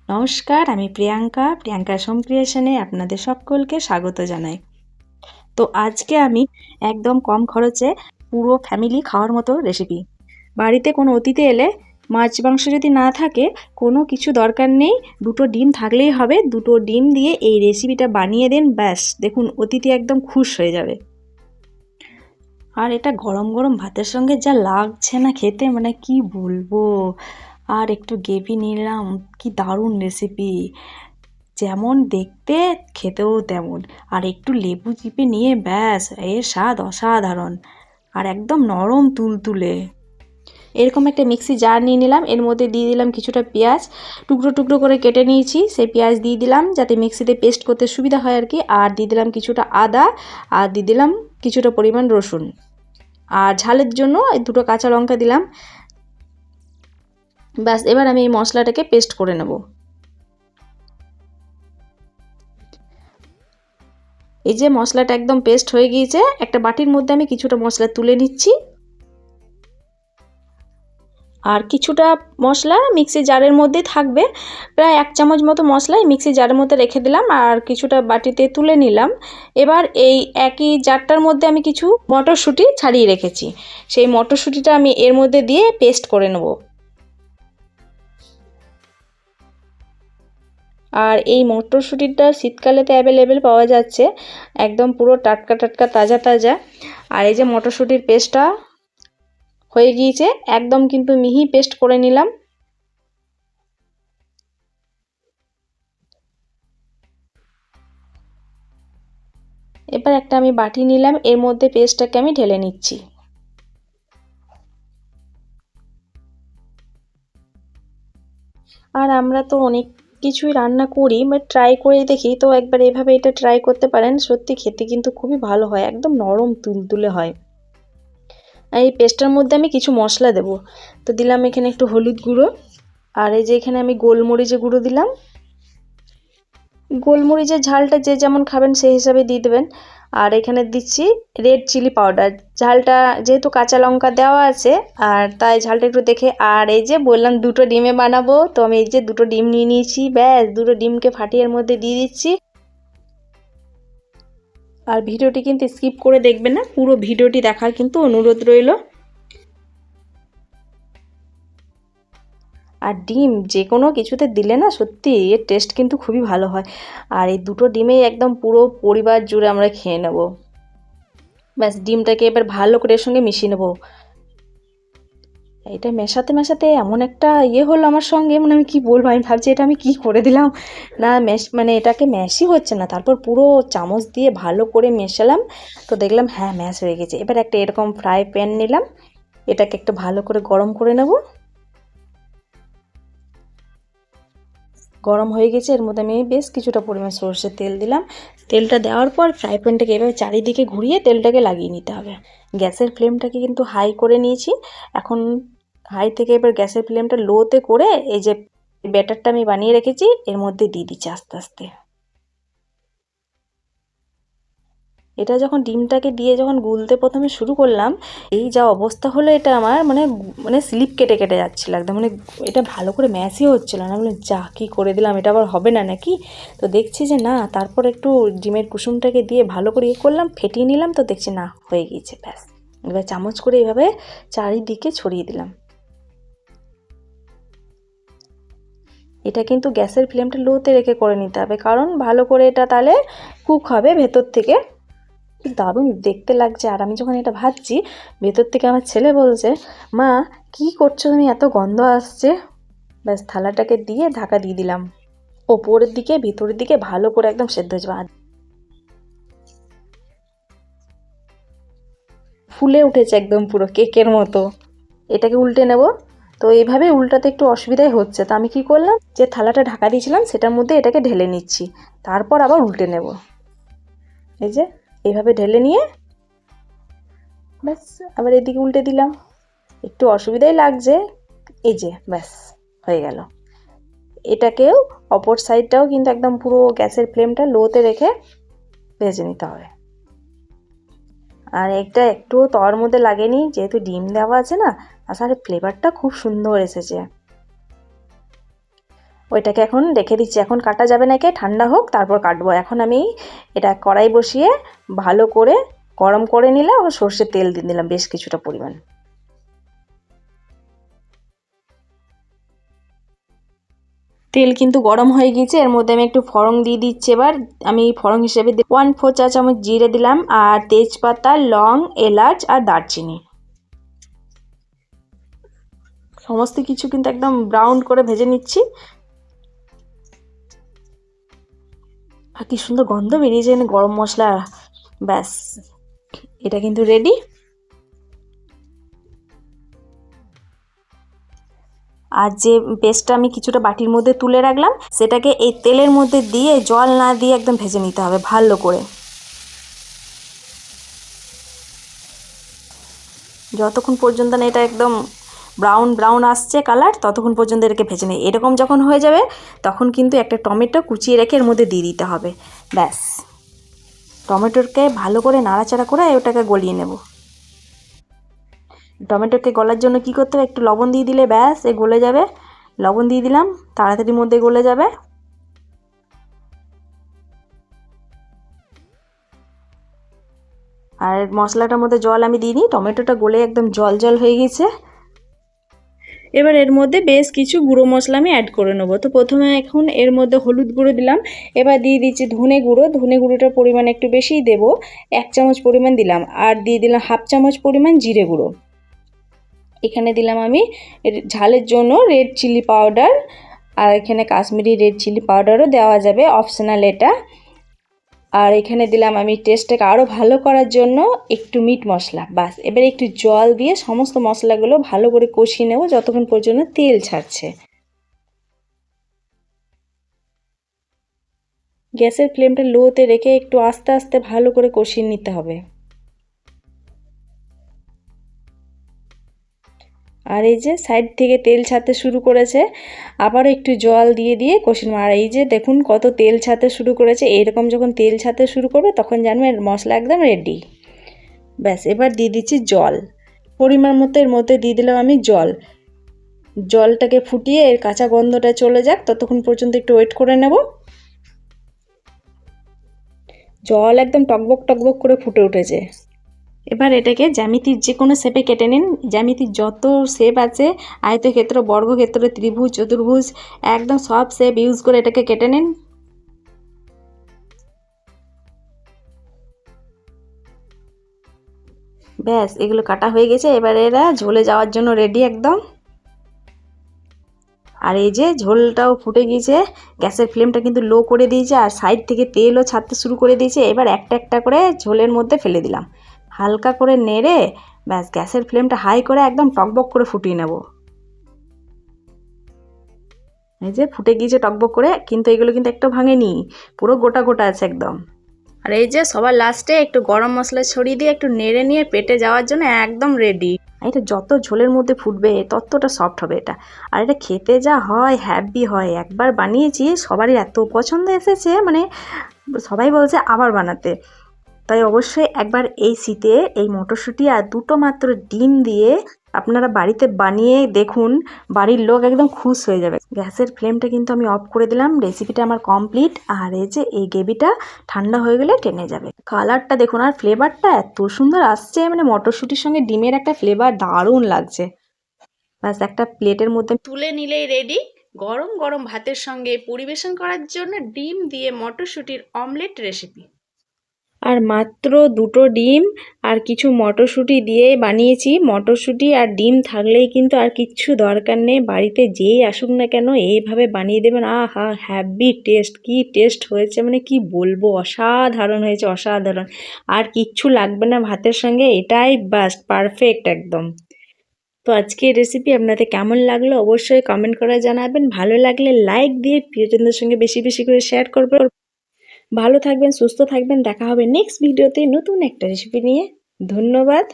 নমস্কার, আমি প্রিয়াঙ্কা সোম ক্রিয়েশনে আপনাদের সকলকে স্বাগত জানাই। তো আজকে আমি একদম কম খরচে পুরো ফ্যামিলি খাওয়ার মতো রেসিপি। বাড়িতে কোনো অতিথি এলে মাছ মাংস যদি না থাকে, কোনো কিছু দরকার নেই, 2টো ডিম থাকলেই হবে। 2টো ডিম দিয়ে এই রেসিপিটা বানিয়ে দিন, ব্যাস দেখুন অতিথি একদম খুশ হয়ে যাবে। আর এটা গরম গরম ভাতের সঙ্গে যা লাগছে না খেতে, মানে কি বলবো। আর একটু গ্রেভি নিলাম, কি দারুণ রেসিপি, যেমন দেখতে খেতেও তেমন। আর একটু লেবু চিপে নিয়ে ব্যাস, এর স্বাদ অসাধারণ। আর একদম নরম তুলতুলে। এরকম একটা মিক্সি জার নিয়ে নিলাম, এর মধ্যে দিয়ে দিলাম কিছুটা পেঁয়াজ, টুকরো টুকরো করে কেটে নিয়েছি। সেই পেঁয়াজ দিয়ে দিলাম যাতে মিক্সিতে পেস্ট করতে সুবিধা হয় আর কি। আর দিয়ে দিলাম কিছুটা আদা, আর দিয়ে দিলাম কিছুটা পরিমাণ রসুন। আর ঝালের জন্য এই 2টো কাঁচা লঙ্কা দিলাম। ব্যাস এবার আমি এই মশলাটাকে পেস্ট করে নেব। এই যে মশলাটা একদম পেস্ট হয়ে গিয়েছে, একটা বাটির মধ্যে আমি কিছুটা মশলা তুলে নিচ্ছি। আর কিছুটা মশলা মিক্সি জারের মধ্যে থাকবে, প্রায় 1 চামচ মতো মশলা মিক্সি জারের মধ্যে রেখে দিলাম, আর কিছুটা বাটিতে তুলে নিলাম। এবার এই একই জারটার মধ্যে আমি কিছু মটরশুঁটি ছাড়িয়ে রেখেছি, সেই মটরশুঁটিটা আমি এর মধ্যে দিয়ে পেস্ট করে নেব। আর এই মটরশুঁটিটা শীতকালেতে অ্যাভেলেবেল পাওয়া যাচ্ছে, একদম পুরো টাটকা টাটকা তাজা তাজা। আর এই যে মটরশুঁটির পেস্টটা হয়ে গিয়েছে, একদম কিন্তু মিহি পেস্ট করে নিলাম। এবার একটা আমি বাটি নিলাম, এর মধ্যে পেস্টটাকে আমি ঢেলে নিচ্ছি। আর আমরা তো অনেক কিছুই রান্না করি, বাট ট্রাই করে দেখি, তো একবার এভাবে এটা ট্রাই করতে পারেন, সত্যি খেতে কিন্তু খুবই ভালো হয়, একদম নরম তুলতুলে হয়। আর এই পেস্টটার মধ্যে আমি কিছু মশলা দেব, তো দিলাম এখানে একটু হলুদ গুঁড়ো, আর এই যে এখানে আমি গোলমরিচের গুঁড়ো দিলাম। গোলমরিচের ঝালটা যে যেমন খাবেন সেই হিসাবে দিয়ে দেবেন। আর এখানে দিচ্ছি রেড চিলি পাউডার, ঝালটা যেহেতু কাঁচা লঙ্কা দেওয়া আছে আর তাই ঝালটা একটু দেখে। আর এই যে বললাম 2টো ডিমে বানাবো, তো আমি এই যে 2টো ডিম নিয়ে নিয়েছি, ব্যাস 2টো ডিমকে ফাটিয়ে এর মধ্যে দিয়ে দিচ্ছি। আর ভিডিওটি কিন্তু স্কিপ করে দেখবেন না, পুরো ভিডিওটি দেখার কিন্তু অনুরোধ রইল। আর ডিম যে কোনো কিছুতে দিলে না সত্যি এর টেস্ট কিন্তু খুবই ভালো হয়। আর এই 2টো ডিমেই একদম পুরো পরিবার জুড়ে আমরা খেয়ে নেব। ব্যাস ডিমটাকে এবার ভালো করে এর সঙ্গে মিশিয়ে নেব। এটা মেশাতে মেশাতে এমন একটা হলো আমার সঙ্গে, মানে আমি কি বলবো, আমি ভাবছি এটা আমি কি করে দিলাম। না মানে এটাকে ম্যাশই হচ্ছে না, তারপর পুরো চামচ দিয়ে ভালো করে মেশালাম, তো দেখলাম হ্যাঁ ম্যাশ হয়ে গেছে। এবার একটা এরকম ফ্রাই প্যান নিলাম, এটাকে একটু ভালো করে গরম করে নেব। গরম হয়ে গেছে, এর মধ্যে আমি বেশ কিছুটা পরিমাণ সরষের তেল দিলাম। তেলটা দেওয়ার পর ফ্রাই প্যানটাকে এভাবে চারিদিকে ঘুরিয়ে তেলটাকে লাগিয়ে নিতে হবে। গ্যাসের ফ্লেমটাকে কিন্তু হাই করে নিয়েছি। এখন হাই থেকে এবার গ্যাসের ফ্লেমটা লোতে করে এই যে ব্যাটারটা আমি বানিয়ে রেখেছি এর মধ্যে দিয়ে দিচ্ছি আস্তে আস্তে। এটা যখন ডিমটাকে দিয়ে যখন গুলতে প্রথমে শুরু করলাম, এই যা অবস্থা হলো, এটা আমার মানে মানে স্লিপ কেটে কেটে যাচ্ছিলো একদম, মানে এটা ভালো করে ম্যাশই হচ্ছিলো না। বলে যা কী করে দিলাম, এটা আবার হবে না নাকি। তো দেখছি যে না, তারপর একটু ডিমের কুসুমটাকে দিয়ে ভালো করে করলাম, ফেটিয়ে নিলাম, তো দেখছি না হয়ে গিয়েছে। ব্যাস এবার চামচ করে এইভাবে চারিদিকে ছড়িয়ে দিলাম। এটা কিন্তু গ্যাসের ফ্লেমটা লোতে রেখে করে নিতে হবে, কারণ ভালো করে এটা তাহলে কুক হবে ভেতর থেকে। দারুণ দেখতে লাগছে। আর আমি যখন এটা ভাজছি, ভেতর থেকে আমার ছেলে বলছে, মা কি করছো তুমি, এত গন্ধ আসছে। ব্যাস থালাটাকে দিয়ে ঢাকা দিয়ে দিলাম, ওপরের দিকে ভিতরের দিকে ভালো করে একদম সেদ্ধ হয়ে যাবে। ফুলে উঠেছে একদম পুরো কেকের মতো। এটাকে উল্টে নেব। তো এইভাবে উল্টাতে একটু অসুবিধাই হচ্ছে, তো আমি কি করলাম, যে থালাটা ঢাকা দিয়েছিলাম সেটার মধ্যে এটাকে ঢেলে নিচ্ছি, তারপর আবার উল্টে নেব। এই যে এইভাবে ঢেলে নিয়ে ব্যাস আবার এদিকে উল্টে দিলাম। একটু অসুবিধাই লাগছে, এই যে ব্যাস হয়ে গেল। এটাকেও অপর সাইডটাও কিন্তু একদম পুরো গ্যাসের ফ্লেমটা লোতে রেখে ভেজে নিতে হবে। আর এটা একটুও তর মধ্যে লাগেনি, যেহেতু ডিম দেওয়া আছে না, আসলে ফ্লেভারটা খুব সুন্দর এসেছে। ওইটাকে এখন রেখে দিচ্ছি, এখন কাটা যাবে নাকি, ঠান্ডা হোক তারপর কাটবো। এখন আমি এটা কড়াই বসিয়ে ভালো করে গরম করে নিলাম ও সর্ষের তেল দিয়ে দিলাম বেশ কিছুটা পরিমাণ। তেল কিন্তু গরম হয়ে গিয়েছে, এর মধ্যে আমি একটু ফড়ং দিয়ে দিচ্ছি। এবার আমি ফড়ং হিসেবে 1/4 চা চামচ জিরে দিলাম, আর তেজপাতা, লং, এলাচ আর দারচিনি সমস্ত কিছু কিন্তু একদম ব্রাউন করে ভেজে নিচ্ছি। আর কি সুন্দর গন্ধ বেরিয়েছে গরম মশলা। ব্যাস, এটা কিন্তু রেডি। আর যে পেস্টটা আমি কিছুটা বাটির মধ্যে তুলে রাখলাম, সেটাকে এই তেলের মধ্যে দিয়ে জল না দিয়ে একদম ভেজে নিতে হবে ভালো করে। যতক্ষণ পর্যন্ত না এটা একদম ব্রাউন ব্রাউন আসছে কালার, ততক্ষণ পর্যন্ত এটাকে ভেজে নিই। এরকম যখন হয়ে যাবে তখন কিন্তু একটা টমেটো কুচিয়ে রেখে এর মধ্যে দিয়ে দিতে হবে। ব্যাস, টমেটোকে ভালো করে নাড়াচাড়া করে ওটাকে গলিয়ে নেব। টমেটোকে গলার জন্য কি করতে হবে, একটু লবণ দিয়ে দিলে ব্যাস এ গলে যাবে। লবণ দিয়ে দিলাম, তাড়াতাড়ির মধ্যে গলে যাবে। আর মশলাটার মধ্যে জল আমি দিইনি, টমেটোটা গলে একদম জল জল হয়ে গেছে। এবার এর মধ্যে বেশ কিছু গুঁড়ো মশলা আমি অ্যাড করে নেবো। তো প্রথমে এখন এর মধ্যে হলুদ গুঁড়ো দিলাম, এবার দিয়ে দিচ্ছি ধনে গুঁড়ো। ধনে গুঁড়োটার পরিমাণ একটু বেশিই দেবো, 1 চামচ পরিমাণ দিলাম। আর দিয়ে দিলাম 1/2 চামচ পরিমাণ জিরে গুঁড়ো। এখানে দিলাম আমি ঝালের জন্য রেড চিলি পাউডার, আর এখানে কাশ্মীরি রেড চিলি পাউডারও দেওয়া যাবে, অপশনাল এটা। আর এখানে দিলাম আমি টেস্টটাকে আরও ভালো করার জন্য একটু মিট মশলা। বাস, এবার একটু জল দিয়ে সমস্ত মশলাগুলো ভালো করে কষিয়ে নেব যতক্ষণ পর্যন্ত তেল ছাড়ছে। গ্যাসের ফ্লেমটা লোতে রেখে একটু আস্তে আস্তে ভালো করে কষিয়ে নিতে হবে। আর এই যে সাইড থেকে তেল ছাড়তে শুরু করেছে, আবারও একটু জল দিয়ে দিয়ে কষিয়ে নেব। আর এই যে দেখুন কত তেল ছাড়তে শুরু করেছে, এইরকম যখন তেল ছাড়তে শুরু করবে তখন জানবেন মশলা একদম রেডি। ব্যাস, এবার দিয়ে দিচ্ছি জল পরিমাণ মতো। এর মধ্যে দিয়ে দিলাম আমি জল। জলটাকে ফুটিয়ে এর কাঁচা গন্ধটা চলে যাক ততক্ষণ পর্যন্ত একটু ওয়েট করে নেব। জল একদম টকবক টকবক করে ফুটে উঠেছে। এবার এটাকে জ্যামিতির যে কোনো শেপে কেটে নিন। জ্যামিতির যত শেপ আছে, আয়তক্ষেত্র, বর্গক্ষেত্র, ত্রিভুজ, চতুর্ভুজ, একদম সব শেপ ইউজ করে এটাকে কেটে নিন। ব্যাস, এগুলো কাটা হয়ে গেছে। এবার এরা ঝোলে যাওয়ার জন্য রেডি একদম। আর এই যে ঝোলটাও ফুটে গিয়েছে, গ্যাসের ফ্লেমটা কিন্তু লো করে দিয়েছে, আর সাইড থেকে তেলও ছাড়তে শুরু করে দিয়েছে। এবার একটা একটা করে ঝোলের মধ্যে ফেলে দিলাম, হালকা করে নেড়ে ব্যাস গ্যাসের ফ্লেমটা হাই করে একদম টকবক করে ফুটিয়ে নেব। এই যে ফুটে গিয়েছে টকবক করে, কিন্তু এগুলো কিন্তু একটু ভাঙেনি, পুরো গোটা গোটা আছে একদম। আর এই যে সবার লাস্টে একটু গরম মশলা ছড়িয়ে দিয়ে একটু নেড়ে নিয়ে পেটে যাওয়ার জন্য একদম রেডি। এটা যত ঝোলের মধ্যে ফুটবে ততটা সফট হবে এটা। আর এটা খেতে যা হয় হ্যাভি হয়। একবার বানিয়েছি, সবারই এত পছন্দ এসেছে, মানে সবাই বলছে আবার বানাতে। তাই অবশ্যই একবার এই শীতে এই মটরশুঁটি আর দুটো মাত্র ডিম দিয়ে আপনারা বাড়িতে বানিয়ে দেখুন, বাড়ির লোক একদম খুশ হয়ে যাবে। গ্যাসের ফ্লেমটা কিন্তু আমি অফ করে দিলাম, রেসিপিটা আমার কমপ্লিট। আর এই যে এই গ্রেভিটা ঠান্ডা হয়ে গেলে টেনে যাবে। কালারটা দেখুন আর ফ্লেভারটা এত সুন্দর আসছে, মানে মটরশুঁটির সঙ্গে ডিমের একটা ফ্লেভার দারুণ লাগছে। ব্যাস, একটা প্লেটের মধ্যে তুলে নিলেই রেডি। গরম গরম ভাতের সঙ্গে পরিবেশন করার জন্য ডিম দিয়ে মটরশুঁটির অমলেট রেসিপি। আর মাত্র দুটো ডিম আর কিছু মটরশুঁটি দিয়ে বানিয়েছি। মটরশুঁটি আর ডিম থাকলেই কিন্তু আর কিচ্ছু দরকার নেই, বাড়িতে যেই আসুক না কেন এইভাবে বানিয়ে দেবেন। আহা, হ্যাভি টেস্ট! কি টেস্ট হয়েছে মানে কি বলবো, অসাধারণ হয়েছে, অসাধারণ। আর কিচ্ছু লাগবে না ভাতের সঙ্গে, এটাই বাস পারফেক্ট একদম। তো আজকের রেসিপি আপনাদের কেমন লাগলো অবশ্যই কমেন্ট করে জানাবেন। ভালো লাগলে লাইক দিয়ে প্রিয়জনদের সঙ্গে বেশি বেশি করে শেয়ার করবেন। ভালো থাকবেন, সুস্থ থাকবেন। দেখা হবে নেক্সট ভিডিওতে নতুন একটা রেসিপি নিয়ে। ধন্যবাদ।